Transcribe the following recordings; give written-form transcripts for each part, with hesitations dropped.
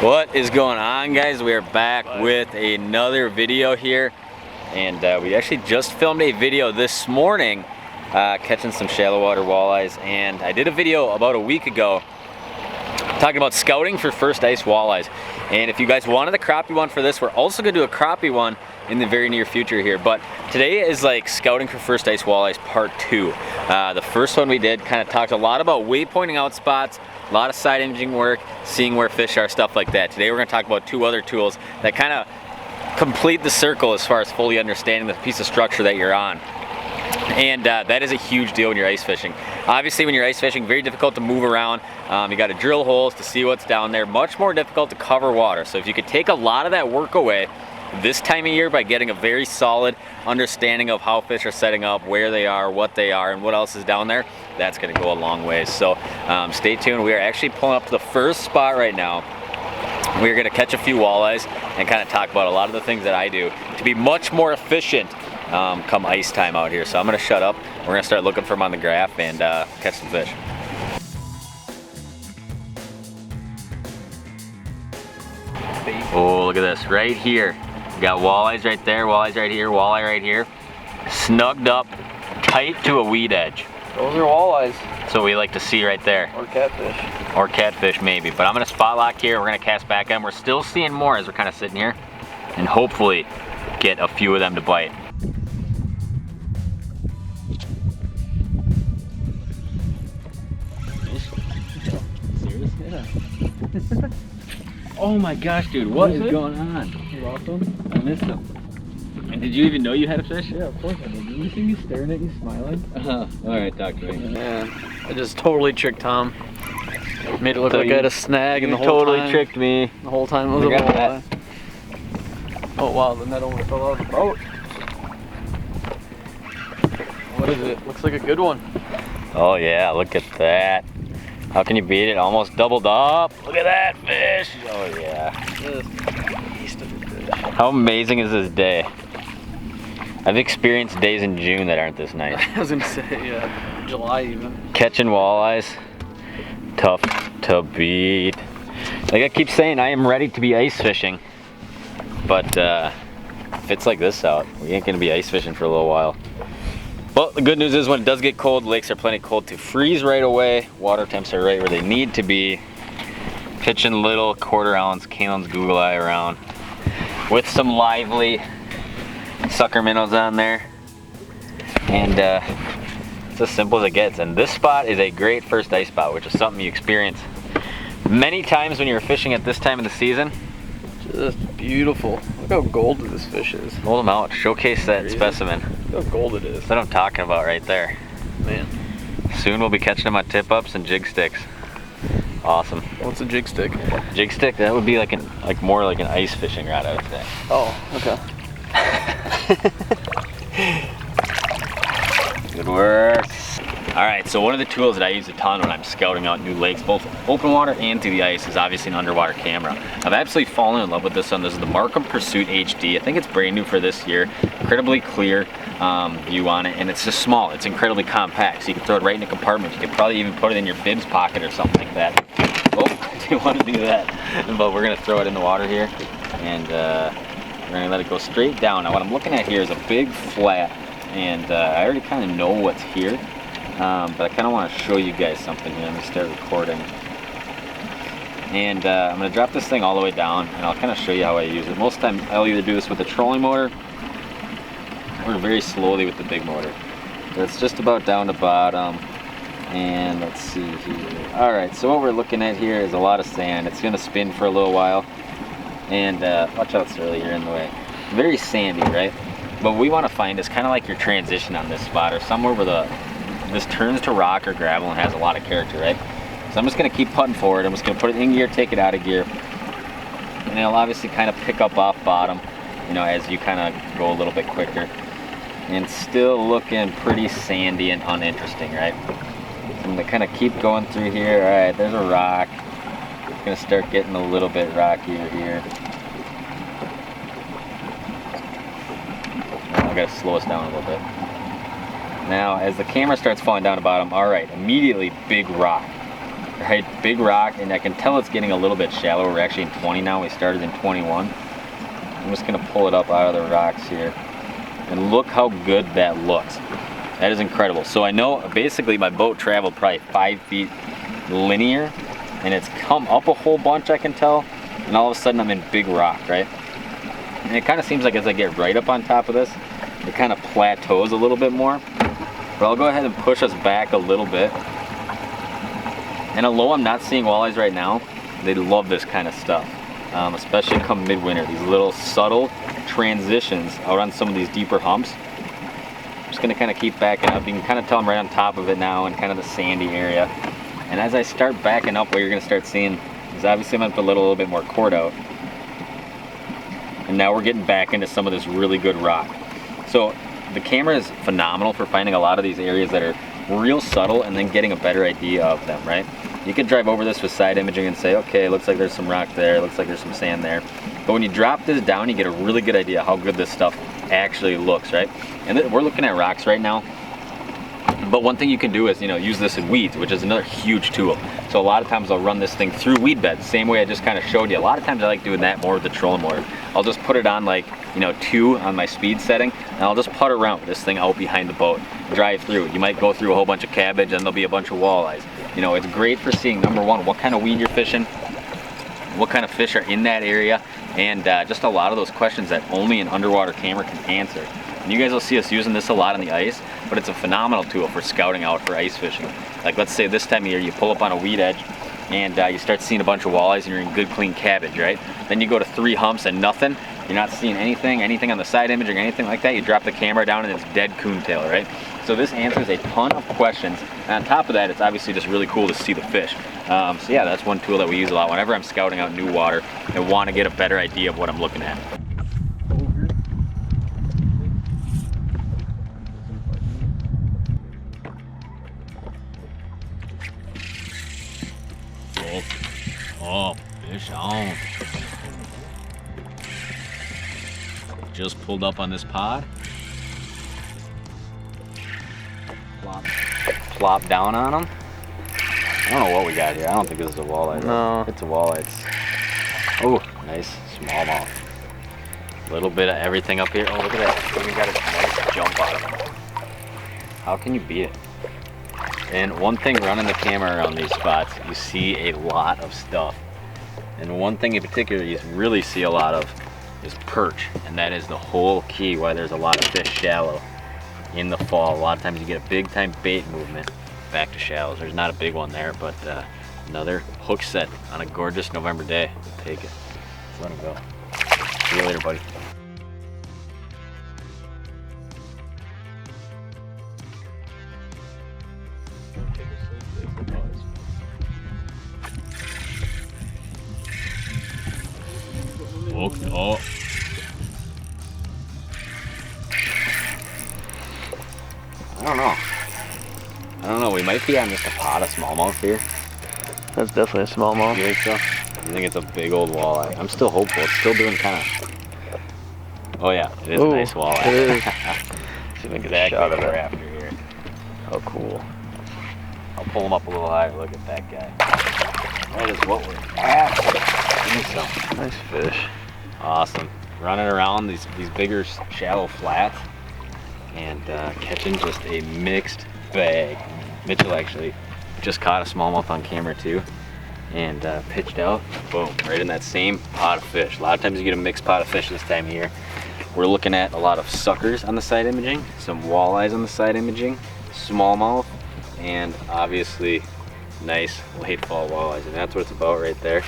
What is going on, guys? We are back with another video here, and we actually just filmed a video this morning catching some shallow water walleyes, and I did a video about a week ago talking about scouting for first ice walleyes. And if you guys wanted a crappie one for this, we're also going to do a crappie one in the very near future here. But today is like scouting for first ice walleyes part 2. The first one we did kind of talked a lot about waypointing out spots, a lot of side imaging work, seeing where fish are, stuff like that. Today we're going to talk about 2 other tools that kind of complete the circle as far as fully understanding the piece of structure that you're on. And that is a huge deal when you're ice fishing. Obviously, when you're ice fishing, very difficult to move around. You got to drill holes to see what's down there. Much more difficult to cover water. So if you could take a lot of that work away this time of year by getting a very solid understanding of how fish are setting up, where they are, what they are, and what else is down there, that's going to go a long ways. So stay tuned. We are actually pulling up to the first spot right now. We're going to catch a few walleyes and kind of talk about a lot of the things that I do to be much more efficient come ice time out here. So I'm going to shut up. We're going to start looking for them on the graph and catch some fish. Oh, look at this right here. We got walleyes right there, walleyes right here, walleye right here, snugged up tight to a weed edge. Those are walleyes. So we like to see right there. Or catfish. Or catfish maybe. But I'm going to spot lock here. We're going to cast back on. We're still seeing more as we're kind of sitting here, and hopefully get a few of them to bite. Serious? Yeah. Oh my gosh, dude, what is going on? You lost them? I missed them. And did you even know you had a fish? Yeah, of course I did. Did you see me staring at you smiling? Alright, talk to me. Yeah, I just totally tricked Tom. Made it look like I had a snag, and the whole totally time, tricked me. The whole time it was a walleye. Oh wow, the net almost fell out of the boat. What is it? Looks like a good one. Oh yeah, look at that. How can you beat it? Almost doubled up. Look at that fish. Oh yeah. Beast of a fish. How amazing is this day? I've experienced days in June that aren't this nice. I was gonna say, yeah, July even. Catching walleyes, tough to beat. Like I keep saying, I am ready to be ice fishing, but if it's like this out, we ain't gonna be ice fishing for a little while. Well, the good news is when it does get cold, the lakes are plenty cold to freeze right away. Water temps are right where they need to be. Pitching little quarter ounce Kalen's Google Eye around with some lively sucker minnows on there. And it's as simple as it gets. And this spot is a great first ice spot, which is something you experience many times when you're fishing at this time of the season. Just beautiful. Look how golden this fish is. Hold them out, showcase that specimen. Look how gold it is. That's what I'm talking about right there. Man. Soon we'll be catching them on tip ups and jig sticks. Awesome. What's a jig stick? Jig stick? That would be like more like an ice fishing rod, I would say. Oh, okay. Good work. Alright, so one of the tools that I use a ton when I'm scouting out new lakes, both open water and through the ice, is obviously an underwater camera. I've absolutely fallen in love with this one. This is the Markham Pursuit HD. I think it's brand new for this year. Incredibly clear view on it, and it's just small. It's incredibly compact, so you can throw it right in a compartment. You could probably even put it in your bibs pocket or something like that. Oh, I didn't want to do that. But we're going to throw it in the water here, and we're going to let it go straight down. Now what I'm looking at here is a big flat, and I already kind of know what's here. But I kind of want to show you guys something here. Let me start recording. And I'm going to drop this thing all the way down, and I'll kind of show you how I use it. Most of the time I'll either do this with a trolling motor or very slowly with the big motor. But it's just about down to bottom. And let's see here. Alright, so what we're looking at here is a lot of sand. It's going to spin for a little while. And watch out, Surly, you're in the way. Very sandy, right? But what we want to find is kind of like your transition on this spot, or somewhere where this turns to rock or gravel and has a lot of character, right? So I'm just going to keep putting forward. I'm just going to put it in gear, take it out of gear, and it'll obviously kind of pick up off bottom, you know, as you kind of go a little bit quicker. And still looking pretty sandy and uninteresting, right? So I'm going to kind of keep going through here. All right, there's a rock. It's going to start getting a little bit rockier here. I've got to slow us down a little bit. Now, as the camera starts falling down to bottom, all right, immediately big rock. right? Big rock, and I can tell it's getting a little bit shallower. We're actually in 20 now. We started in 21. I'm just gonna pull it up out of the rocks here. And look how good that looks. That is incredible. So I know basically my boat traveled probably 5 feet linear, and it's come up a whole bunch, I can tell. And all of a sudden I'm in big rock, right? And it kind of seems like as I get right up on top of this, it kind of plateaus a little bit more. But I'll go ahead and push us back a little bit. And although I'm not seeing walleyes right now, they love this kind of stuff, especially come midwinter. These little subtle transitions out on some of these deeper humps. I'm just gonna kind of keep backing up. You can kind of tell I'm right on top of it now in kind of the sandy area. And as I start backing up, what you're gonna start seeing is obviously I'm gonna put a little bit more cord out. And now we're getting back into some of this really good rock. So the camera is phenomenal for finding a lot of these areas that are real subtle and then getting a better idea of them, right? You could drive over this with side imaging and say, okay, looks like there's some rock there, looks like there's some sand there. But when you drop this down, you get a really good idea how good this stuff actually looks, right? And we're looking at rocks right now. But one thing you can do is, you know, use this in weeds, which is another huge tool. So a lot of times I'll run this thing through weed beds, same way I just kind of showed you. A lot of times I like doing that more with the trolling motor. I'll just put it on like, you know, 2 on my speed setting, and I'll just putt around with this thing out behind the boat, drive through. You might go through a whole bunch of cabbage and there'll be a bunch of walleyes. You know, it's great for seeing, number one, what kind of weed you're fishing, what kind of fish are in that area, and just a lot of those questions that only an underwater camera can answer. And you guys will see us using this a lot on the ice, but it's a phenomenal tool for scouting out for ice fishing. Like let's say this time of year you pull up on a weed edge and you start seeing a bunch of walleyes and you're in good clean cabbage, right? Then you go to 3 humps and nothing. You're not seeing anything on the side imaging or anything like that. You drop the camera down and it's dead coontail, right? So this answers a ton of questions. And on top of that, it's obviously just really cool to see the fish. So yeah, that's one tool that we use a lot whenever I'm scouting out new water and want to get a better idea of what I'm looking at. Oh, fish on. Just pulled up on this pod. Plop down on them. I don't know what we got here. I don't think this is a walleye. No. It's a walleye. It's, oh, nice smallmouth. A little bit of everything up here. Oh, look at that. We got a nice jump out of him. How can you beat it? And one thing running the camera around these spots, you see a lot of stuff. And one thing in particular you really see a lot of is perch. And that is the whole key why there's a lot of fish shallow in the fall. A lot of times you get a big time bait movement back to shallows. There's not a big one there, but another hook set on a gorgeous November day. We'll take it. Let's let him go. See you later, buddy. Oh. I don't know, we might be on just a pot of smallmouth here. That's definitely a smallmouth. You think so? I think it's a big old walleye. I'm still hopeful. It's still doing kind of... Oh yeah, it is a nice walleye. It is. See if I can get a shot of it after here. Oh, cool. I'll pull him up a little higher. Look at that guy. That is what we're after. Give me some. Nice fish. Awesome. Running around these bigger shallow flats and catching just a mixed bag. Mitchell actually just caught a smallmouth on camera too and pitched out, boom, right in that same pot of fish. A lot of times you get a mixed pot of fish this time of year. We're looking at a lot of suckers on the side imaging, some walleyes on the side imaging, smallmouth, and obviously nice late fall walleyes, and that's what it's about right there.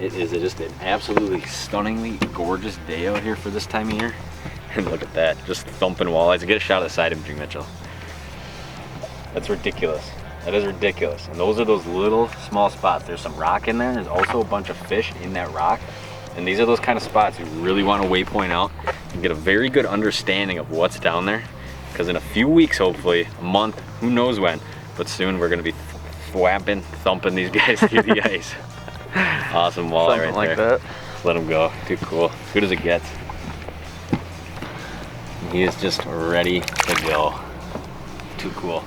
It is just an absolutely stunningly gorgeous day out here for this time of year. And look at that, just thumping walleyes. Get a shot of the side imaging, Mitchell. That's ridiculous. That is ridiculous. And those are those little small spots. There's some rock in there. There's also a bunch of fish in that rock. And these are those kind of spots you really want to waypoint out and get a very good understanding of what's down there. Because in a few weeks, hopefully, a month, who knows when, but soon we're going to be thwapping, thumping these guys through the ice. Awesome walleye right there. Like that. Let him go. Too cool. As good as it gets. He is just ready to go. Too cool.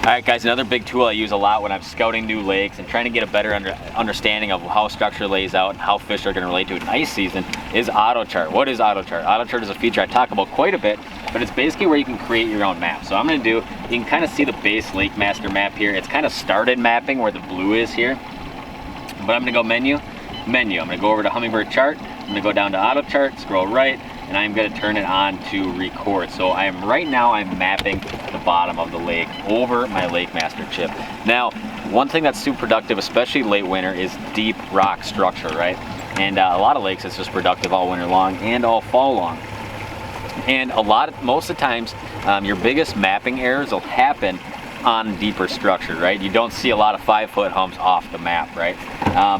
All right, guys, another big tool I use a lot when I'm scouting new lakes and trying to get a better understanding of how structure lays out and how fish are going to relate to it in ice season is Autochart. What is Autochart? Autochart is a feature I talk about quite a bit, but it's basically where you can create your own map. So I'm going to do, you can kind of see the base Lake Master map here. It's kind of started mapping where the blue is here, but I'm going to go menu. I'm going to go over to Hummingbird Chart. I'm going to go down to Autochart, scroll right, and I'm going to turn it on to record. So I'm mapping the bottom of the lake over my Lake Master chip. Now, one thing that's super productive, especially late winter, is deep rock structure, right? And a lot of lakes, it's just productive all winter long and all fall long. And most of the times, your biggest mapping errors will happen on deeper structure, right? You don't see a lot of 5-foot humps off the map, right?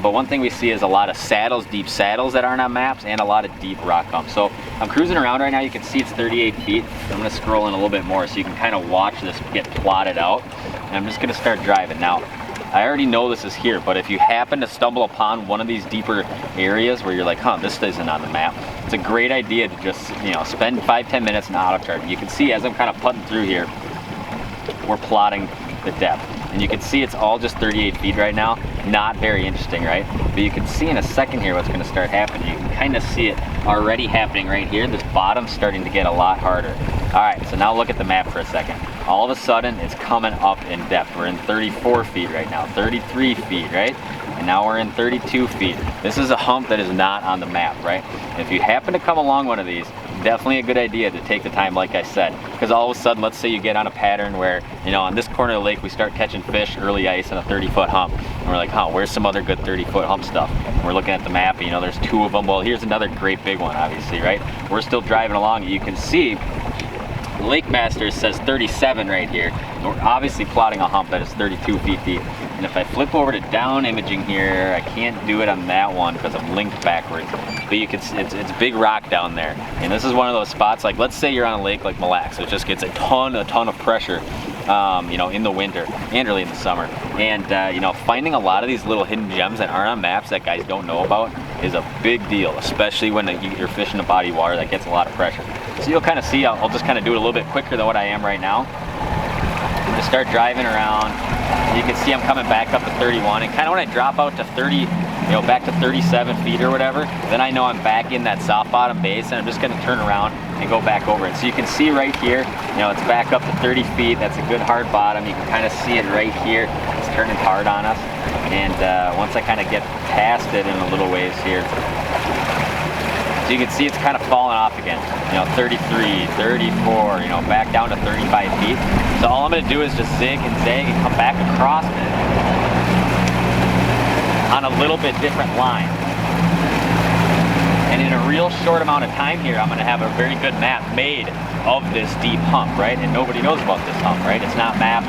But one thing we see is a lot of saddles, deep saddles that aren't on maps, and a lot of deep rock humps. So I'm cruising around right now. You can see it's 38 feet. I'm gonna scroll in a little bit more so you can kind of watch this get plotted out. And I'm just gonna start driving. Now, I already know this is here, but if you happen to stumble upon one of these deeper areas where you're like, huh, this isn't on the map, it's a great idea to just, spend 5-10 minutes in Autochart. You can see as I'm kind of putting through here, we're plotting the depth. And you can see it's all just 38 feet right now. Not very interesting, right? But you can see in a second here what's gonna start happening. You can kind of see it already happening right here. This bottom's starting to get a lot harder. All right, so now look at the map for a second. All of a sudden, it's coming up in depth. We're in 34 feet right now, 33 feet, right? And now we're in 32 feet. This is a hump that is not on the map, right? And if you happen to come along one of these, definitely a good idea to take the time, like I said, because all of a sudden, let's say you get on a pattern where, on this corner of the lake, we start catching fish early ice on a 30-foot hump. And we're like, huh, where's some other good 30-foot hump stuff? And we're looking at the map, and there's 2 of them. Well, here's another great big one, obviously, right? We're still driving along. You can see Lake Master says 37 right here. We're obviously plotting a hump that is 32 feet deep. And if I flip over to down imaging here, I can't do it on that one because I'm linked backwards. But you can see it's big rock down there. And this is one of those spots, like let's say you're on a lake like Mille Lacs, so it just gets a ton of pressure, in the winter and early in the summer. And finding a lot of these little hidden gems that aren't on maps that guys don't know about is a big deal, especially when you're fishing a body of water that gets a lot of pressure. So you'll kind of see, I'll just kind of do it a little bit quicker than what I am right now. I'm gonna start driving around. You can see I'm coming back up to 31, and kind of when I drop out to 30, back to 37 feet or whatever, then I know I'm back in that soft bottom base, and I'm just gonna turn around and go back over it. So you can see right here, it's back up to 30 feet. That's a good hard bottom. You can kind of see it right here. It's turning hard on us. And once I kind of get past it in a little ways here, so you can see it's kind of falling off again, 33, 34, back down to 35 feet. So all I'm gonna do is just zig and zag and come back across it on a little bit different line. And in a real short amount of time here, I'm gonna have a very good map made of this deep hump, right? And nobody knows about this hump, right? It's not mapped.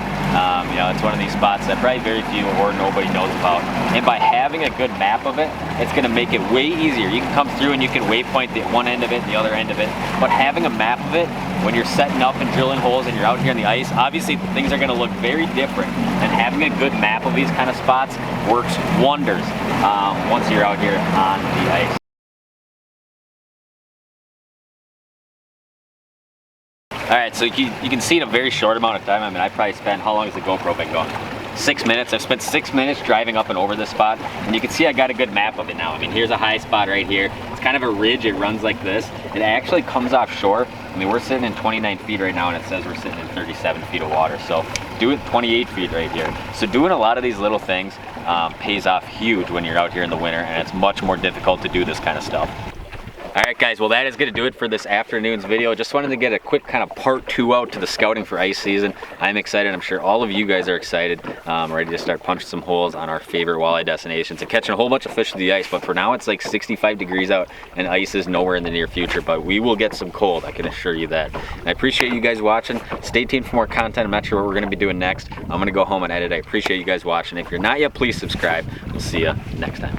It's one of these spots that probably very few or nobody knows about. And by having a good map of it, it's gonna make it way easier. You can come through and you can waypoint the one end of it and the other end of it. But having a map of it, when you're setting up and drilling holes and you're out here on the ice, obviously things are gonna look very different. And having a good map of these kind of spots works wonders once you're out here on the ice. All right, so you can see in a very short amount of time, I probably spent, how long has the GoPro been going? 6 minutes. I've spent 6 minutes driving up and over this spot, and you can see I got a good map of it now. Here's a high spot right here. It's kind of a ridge. It runs like this. It actually comes offshore. We're sitting in 29 feet right now, and it says we're sitting in 37 feet of water. So do it 28 feet right here. So doing a lot of these little things pays off huge when you're out here in the winter, and it's much more difficult to do this kind of stuff. All right, guys, well, that is going to do it for this afternoon's video. Just wanted to get a quick kind of part 2 out to the scouting for ice season. I'm excited. I'm sure all of you guys are excited. Ready to start punching some holes on our favorite walleye destinations and catching a whole bunch of fish to the ice. But for now, it's like 65 degrees out, and ice is nowhere in the near future. But we will get some cold, I can assure you that. And I appreciate you guys watching. Stay tuned for more content. I'm not sure what we're going to be doing next. I'm going to go home and edit. I appreciate you guys watching. If you're not yet, please subscribe. We'll see you next time.